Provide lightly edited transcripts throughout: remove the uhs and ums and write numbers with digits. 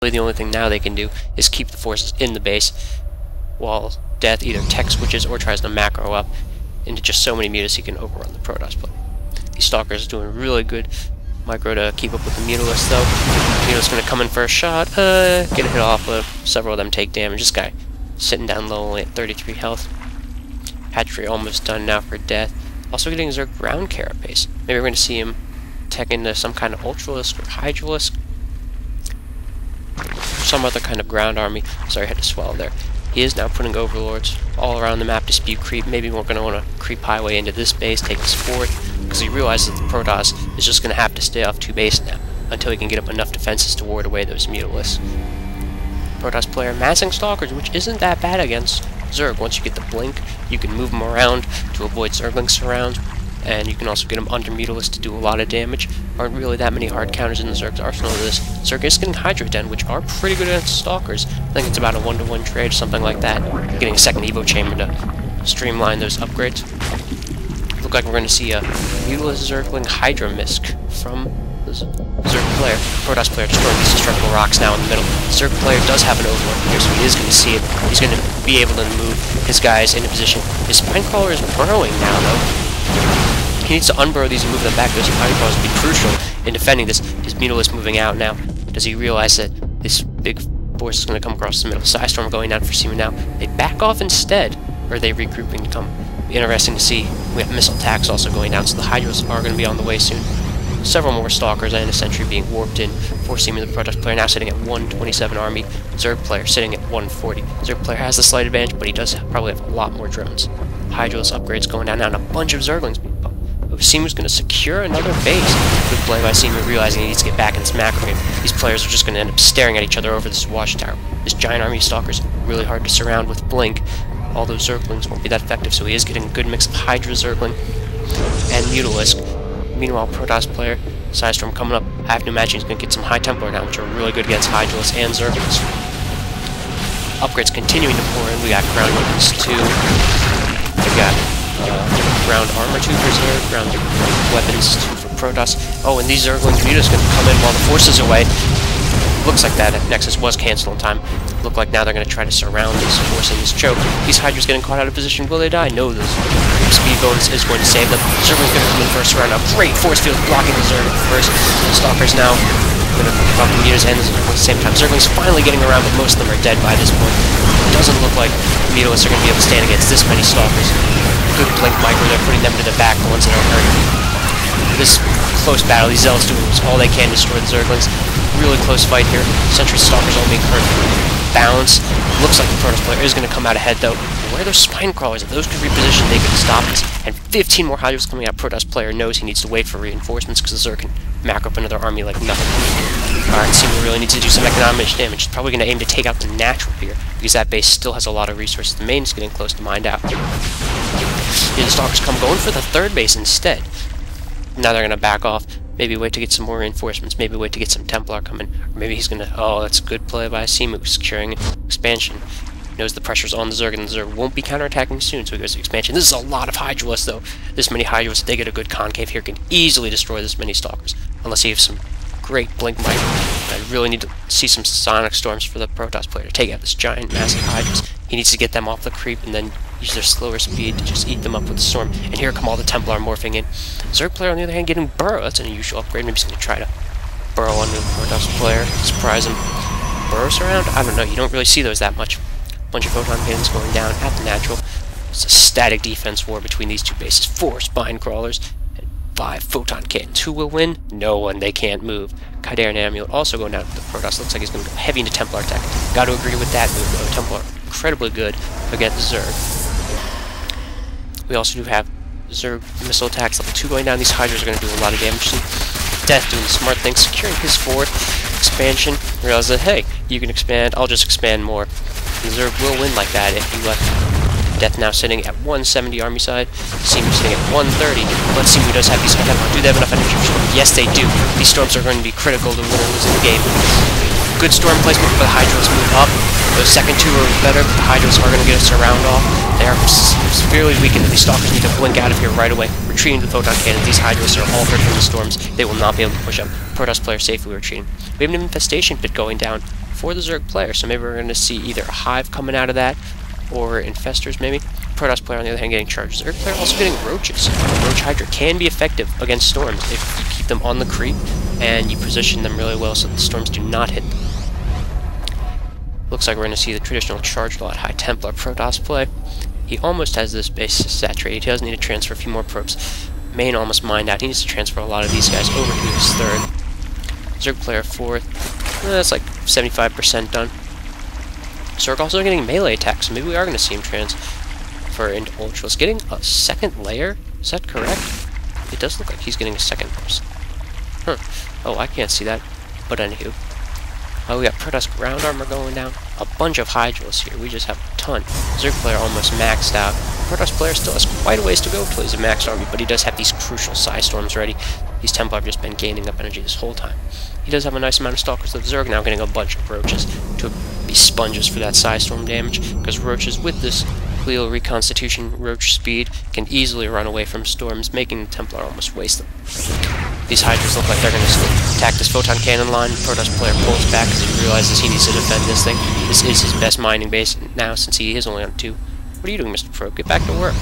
The only thing now they can do is keep the forces in the base while Deth either tech switches or tries to macro up into just so many mutas he can overrun the protoss play. These Stalkers are doing really good micro to keep up with the Mutalisk though. Mutalisk's gonna come in for a shot, get a hit off of, several of them take damage. This guy sitting down low only at 33 health. Hatchery almost done now for Deth. Also getting Zerg ground carapace. Maybe we're gonna see him tech into some kind of Ultralisk or Hydralisk. Some other kind of ground army. Sorry, I had to swallow there. He is now putting overlords all around the map to speed creep. Maybe we're going to want to creep highway into this base, take this fort, because he realizes that the Protoss is just going to have to stay off 2 base now until he can get up enough defenses to ward away those Mutalisks. Protoss player massing Stalkers, which isn't that bad against Zerg. Once you get the blink, you can move them around to avoid Zergling surrounds, and you can also get them under Mutalisk to do a lot of damage. Aren't really that many hard counters in the Zerg's arsenal of this. Zerg is getting Hydra Den, which are pretty good against Stalkers. I think it's about a 1-to-1 trade, something like that. Getting a second Evo Chamber to streamline those upgrades. Look like we're going to see a Mutalisk Zergling Hydra Misk from the Zerg player. Protoss player destroying these destructible rocks now in the middle. Zerg player does have an overlord here, so he is going to see it. He's going to be able to move his guys into position. His Spinecrawler is burrowing now, though. He needs to unburrow these and move them back. Those Spinecrawlers will be crucial in defending this. His Mutalisk moving out now. Does he realize that this big force is going to come across the middle? Psystorm going down for semu now. They back off instead, or are they regrouping to come? Interesting to see. We have missile attacks also going down, so the Hydras are going to be on the way soon. Several more Stalkers and a Sentry being warped in for semu. The Protoss player now sitting at 127 army. Zerg player sitting at 140. Zerg player has the slight advantage, but he does probably have a lot more drones. Hydralis upgrades going down now, and a bunch of Zerglings being pumped. Semu's going to secure another base. Good play by Semu, realizing he needs to get back in this macro game. These players are just going to end up staring at each other over this watchtower. This giant army of Stalkers, really hard to surround with Blink. All those Zerglings won't be that effective, so he is getting a good mix of Hydra Zergling and Mutalisk. Meanwhile, Protoss player, Psystorm coming up. I have to imagine he's going to get some High Templar down, which are really good against Hydralis and Zerglings. Upgrades continuing to pour in. We got ground weapons too. We got ground armor 2 for Zerg, ground weapons 2 for Protoss. Oh, and these Zergling Mutalisk going to come in while the force is away. Looks like that Nexus was canceled in time. Look like now they're going to try to surround this force in this choke. These Hydras getting caught out of position. Will they die? No, this speed bonus is going to save them. Zergling's going to come in first round. A great force field blocking the Zerg first. The Stalkers now going to pick up the Mutas and the Zerglings at the same time. Zergling's finally getting around, but most of them are dead by this point. It doesn't look like the Mutalists are going to be able to stand against this many Stalkers. Good blink micro, they're putting them to the back, the ones that are hurt. This close battle, these Zealots doing all they can to destroy the Zerglings. Really close fight here. Sentry Stalkers all being hurt. Balance. Looks like the Protoss player is going to come out ahead though. Where are those Spinecrawlers? If those could reposition, they could stop this. And 15 more Hydras coming out. Protoss player knows he needs to wait for reinforcements because the Zerg can macro up another army like nothing. Alright, Semu really needs to do some economic damage. He's probably going to aim to take out the natural here because that base still has a lot of resources. The main's getting close to mined out. Here the Stalkers come going for the third base instead. Now they're going to back off. Maybe wait to get some more reinforcements. Maybe wait to get some Templar coming. Or maybe he's going to... Oh, that's a good play by Semu, securing expansion. He knows the pressure's on the Zerg, and the Zerg won't be counterattacking soon, so he goes to expansion. This is a lot of Hydralis, though. This many Hydralis, if they get a good concave here, can easily destroy this many Stalkers. Unless you have some great blink micro. I really need to see some Sonic Storms for the Protoss player to take out this giant, massive Hydralis. He needs to get them off the creep, and then use their slower speed to just eat them up with the storm. And here come all the Templar morphing in. Zerg player, on the other hand, getting Burrow. That's an unusual upgrade. Maybe he's going to try to burrow under the Protoss player, surprise him. Burrows around? I don't know. You don't really see those that much. Bunch of photon cannons going down at the natural. It's a static defense war between these two bases. 4 spine crawlers and 5 photon cannons. Who will win? No one. They can't move. Kaider and Amulet also going down to the Protoss. Looks like he's going to go heavy into Templar tech. Got to agree with that move, though. Templar incredibly good against Zerg. We also do have Zerg missile attacks level 2 going down. These Hydras are going to do a lot of damage to Deth, doing the smart thing, securing his forward expansion. Realize that, hey, you can expand, I'll just expand more. The Zerg will win like that if you let Deth now sitting at 170 army side, Semu sitting at 130. Let's see who does have these high tempos. Do they have enough energy for storm? Yes, they do. These storms are going to be critical to win or losing the game. Good storm placement for the Hydras move up. Those second 2 are better, but the Hydras are going to get a surround off. They are severely weakened. These Stalkers need to blink out of here right away. Retreating to the photon cannon. These Hydras are all hurt from the storms. They will not be able to push up. Protoss player safely retreating. We have an infestation pit going down for the Zerg player. So maybe we're going to see either a hive coming out of that, or infestors maybe. Protoss player on the other hand getting charged. Zerg player also getting roaches. Roach Hydra can be effective against storms if you keep them on the creep and you position them really well so the storms do not hit them. Looks like we're going to see the traditional charged lot High Templar Protoss play. He almost has this base saturated. He does need to transfer a few more probes. Main almost mined out. He needs to transfer a lot of these guys over to his third. Zerg player fourth. That's like 75% done. Zerg also getting melee attacks, so maybe we are going to see him transfer into Ultras. Getting a second layer? Is that correct? It does look like he's getting a second person. Huh. Oh, I can't see that. But anywho. Oh, we got Protoss ground armor going down. A bunch of Hydrals here. We just have a ton. Zerg player almost maxed out. Protoss player still has quite a ways to go until he's a maxed army, but he does have these crucial Psy Storms ready. These Templar have just been gaining up energy this whole time. He does have a nice amount of Stalkers of Zerg, now getting a bunch of Roaches to be sponges for that Psy Storm damage, because Roaches with this Glial Reconstitution Roach speed can easily run away from storms, making the Templar almost waste them. These Hydras look like they're going to attack this Photon Cannon line. Protoss player pulls back because he realizes he needs to defend this thing. This is his best mining base now, since he is only on 2. What are you doing, Mr. Probe? Get back to work.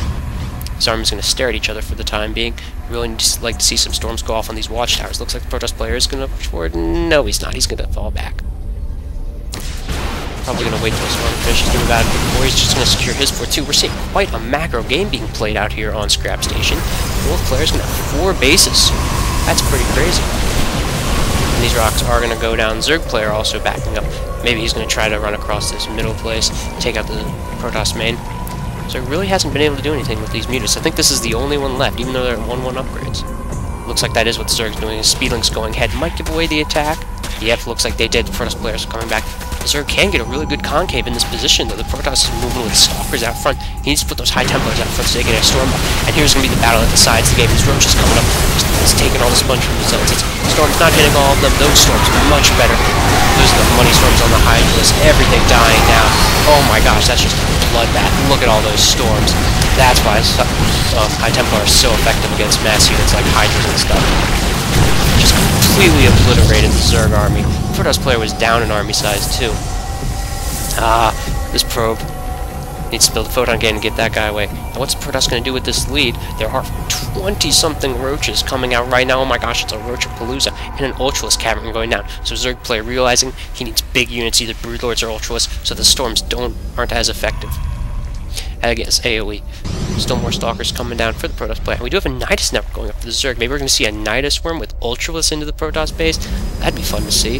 His army's going to stare at each other for the time being. Really just like to see some storms go off on these watchtowers. Looks like the Protoss player is going to push forward. No, he's not. He's going to fall back. Probably going to wait till his storm finishes to move out, or he's just going to secure his fort too. We're seeing quite a macro game being played out here on Scrap Station. Both players going to have 4 bases. That's pretty crazy. And these rocks are going to go down. Zerg player also backing up. Maybe he's going to try to run across this middle place, take out the Protoss main. So he really hasn't been able to do anything with these mutants. I think this is the only one left, even though they're 1-1 upgrades. Looks like that is what the Zerg's doing. Speedlink's going ahead. Might give away the attack. Yep, looks like they did. The Protoss players are coming back. The Zerg can get a really good concave in this position, though. The Protoss is moving with Stalkers out front. He needs to put those High Templars out front so they can get a storm up. And here's going to be the battle at the sides of the game. This Roach is coming up. It's taking all the sponge from the zones. Storm's not hitting all of them. Those storms are much better. Those are the money storms on the Hydras. Everything dying now. Oh my gosh, that's just a bloodbath. Look at all those storms. That's why High Templar are so effective against mass units like Hydras and stuff. Just completely obliterated the Zerg army. The Protoss player was down in army size too. This probe needs to build a photon cannon and get that guy away. Now what's Protoss going to do with this lead? There are 20-something Roaches coming out right now. Oh my gosh, it's a Roachapalooza. And an Ultralist cavern going down. So Zerg player realizing he needs big units, either Broodlords or Ultralists, so the storms aren't as effective. I guess AoE. Still more Stalkers coming down for the Protoss player. We do have a Nidus network going up for the Zerg. Maybe we're going to see a Nidus worm with Ultralists into the Protoss base. That'd be fun to see.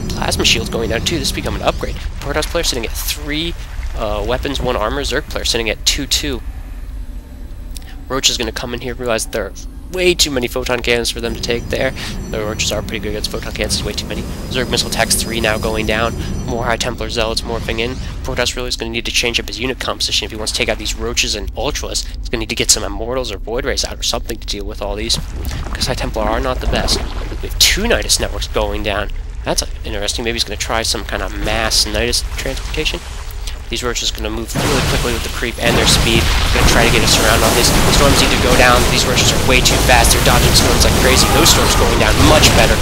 Plasma Shield's going down too. This is becoming an upgrade. Protoss player sitting at 3 weapons, 1 armor. Zerg player sitting at 2-2. Roach is going to come in here, realize that there are way too many photon cannons for them to take there. The Roaches are pretty good against photon cannons, it's way too many. Zerg missile attacks 3 now going down. More High Templar Zealots morphing in. Protoss really is going to need to change up his unit composition if he wants to take out these Roaches and Ultras. He's going to need to get some Immortals or Void Rays out or something to deal with all these, because High Templar are not the best. We have 2 Nidus networks going down. That's interesting. Maybe he's going to try some kind of mass Nidus transportation. These Roaches are going to move really quickly with the creep and their speed. Going to try to get a surround on this. The storms need to go down. These Roaches are way too fast. They're dodging storms like crazy. Those storms going down much better.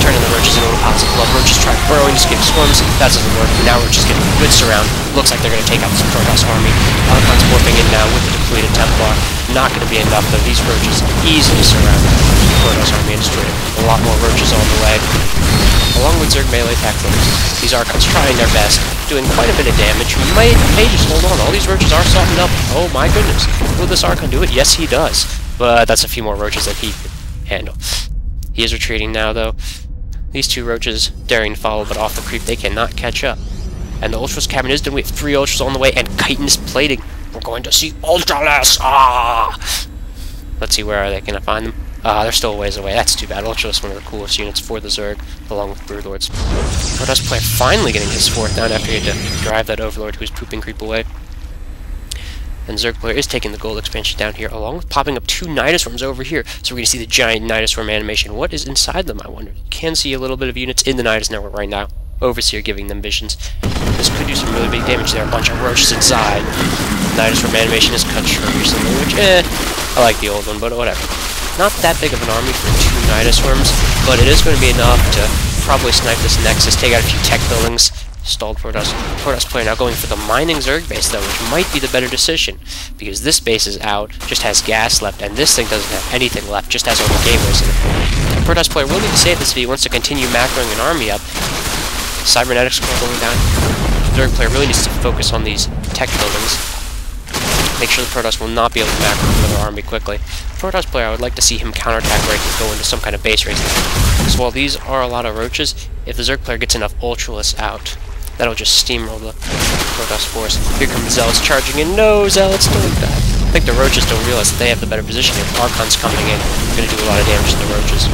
Turning the Roaches into pots of blood. Roaches try burrowing to escape storms. That doesn't work. Now Roaches getting a good surround. Looks like they're going to take out this Protoss army. Archon's morphing in now with the depleted Templar. Not going to be enough though. These Roaches easily surround the Protoss army and destroy it. A lot more Roaches on the way. Along with Zerg melee attack fighters. These Archons trying their best, doing quite a bit of damage. May just hold on. All these Roaches are softened up. Oh my goodness. Will this Archon do it? Yes, he does. But that's a few more Roaches than he could handle. He is retreating now, though. These 2 Roaches daring to follow, but off the creep, they cannot catch up. And the Ultras cavern is done. We have 3 Ultras on the way, and chitinous plating. We're going to see Ultralists! Let's see, where are they? Can I find them? They're still a ways away. That's too bad. Ultra is one of the coolest units for the Zerg, along with Broodlords. Protoss player finally getting his 4th down after he had to drive that Overlord who was pooping creep away. And Zerg player is taking the gold expansion down here, along with popping up 2 Nidus worms over here. So we're going to see the giant Nidus worm animation. What is inside them, I wonder? You can see a little bit of units in the Nidus network right now. Overseer giving them visions. This could do some really big damage. There are a bunch of Roaches inside. Nidus worm animation is cut short recently, which, I like the old one, but whatever. Not that big of an army for 2 Nidus worms, but it is going to be enough to probably snipe this Nexus, take out a few tech buildings. Stalled Protoss. Protoss player now going for the mining Zerg base, though, which might be the better decision, because this base is out, just has gas left, and this thing doesn't have anything left, just has all the gateways in it. Protoss player will need to save this if he wants to continue macroing an army up. Cybernetics going down. Zerg player really needs to focus on these tech buildings. Make sure the Protoss will not be able to macro another army quickly. Protoss player, I would like to see him counterattack break and go into some kind of base race. So while these are a lot of roaches, if the Zerg player gets enough Ultralists out, that'll just steamroll the Protoss force. Here comes Zealots charging in. No, Zealots don't die. I think the roaches don't realize that they have the better position here. Archon's coming in. Going to do a lot of damage to the roaches.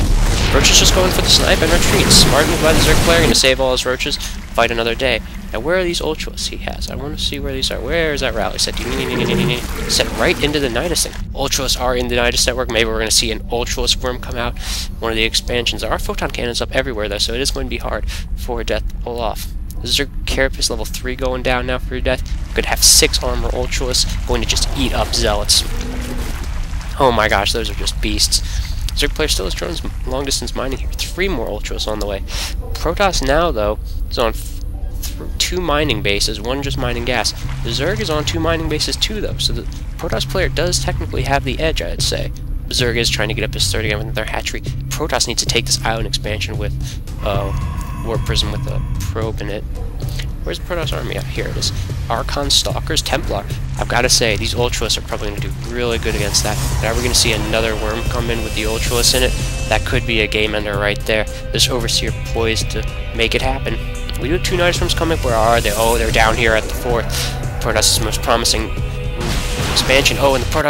Roaches just going for the snipe and retreat. Smart move by the Zerg player. Going to save all his roaches. Fight another day. Now, where are these Ultralists he has? I want to see where these are. Where is that rally set? Set right into the Nidus thing. Ultralists are in the Nidus network. Maybe we're going to see an Ultralist worm come out. One of the expansions. There are photon cannons up everywhere, though, so it is going to be hard for Death to pull off. Zerg Carapace level 3 going down now for your Death. Could have 6 armor Ultralists going to just eat up Zealots. Oh my gosh, those are just beasts. Zerg player still has drones long distance mining here. 3 more Ultras on the way. Protoss now, though, is on 2 mining bases, 1 just mining gas. The Zerg is on 2 mining bases too, though, so the Protoss player does technically have the edge, I'd say. Zerg is trying to get up his third again with their hatchery. Protoss needs to take this island expansion with Warp Prism with a probe in it. Where's the Protoss army? Oh, here it is. Archon, Stalkers, Templar. I've got to say, these Ultralists are probably going to do really good against that. But are we going to see another worm come in with the Ultralists in it? That could be a game ender right there. This Overseer poised to make it happen. We do have 2 Nidus worms coming. Where are they? Oh, they're down here at the 4th. Protoss' most promising expansion. Oh, and the Protoss